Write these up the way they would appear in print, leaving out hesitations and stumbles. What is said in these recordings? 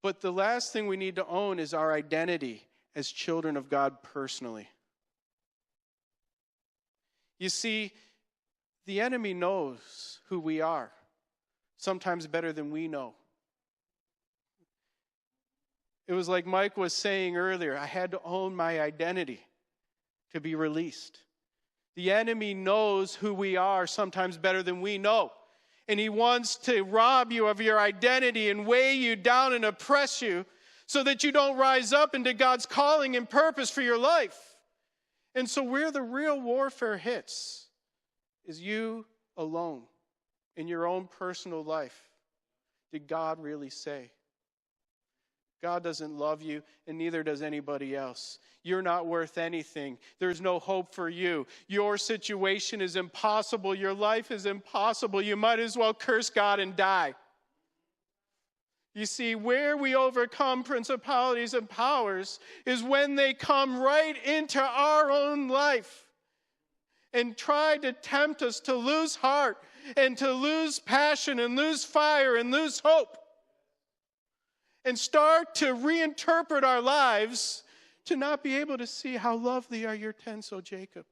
But the last thing we need to own is our identity as children of God personally. You see, the enemy knows who we are, sometimes better than we know. It was like Mike was saying earlier, I had to own my identity to be released. The enemy knows who we are sometimes better than we know. And he wants to rob you of your identity and weigh you down and oppress you so that you don't rise up into God's calling and purpose for your life. And so where the real warfare hits is you alone in your own personal life. Did God really say? God doesn't love you, and neither does anybody else. You're not worth anything. There's no hope for you. Your situation is impossible. Your life is impossible. You might as well curse God and die. You see, where we overcome principalities and powers is when they come right into our own life and try to tempt us to lose heart and to lose passion and lose fire and lose hope. And start to reinterpret our lives to not be able to see how lovely are your tents, O Jacob.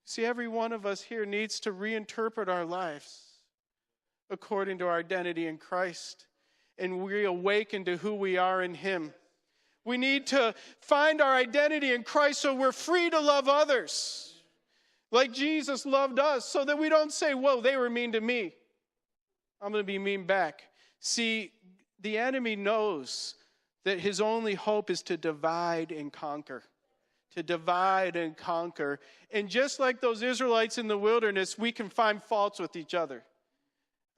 See, every one of us here needs to reinterpret our lives according to our identity in Christ and reawaken to who we are in Him. We need to find our identity in Christ so we're free to love others like Jesus loved us, so that we don't say, whoa, they were mean to me, I'm going to be mean back. See, the enemy knows that his only hope is to divide and conquer. To divide and conquer. And just like those Israelites in the wilderness, we can find faults with each other.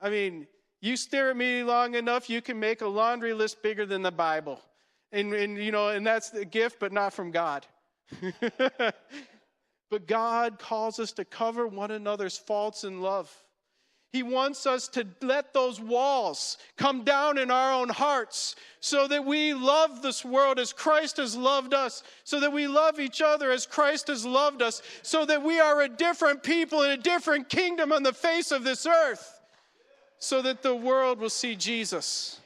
I mean, you stare at me long enough, you can make a laundry list bigger than the Bible. And that's the gift, but not from God. But God calls us to cover one another's faults in love. He wants us to let those walls come down in our own hearts so that we love this world as Christ has loved us, so that we love each other as Christ has loved us, so that we are a different people in a different kingdom on the face of this earth, so that the world will see Jesus.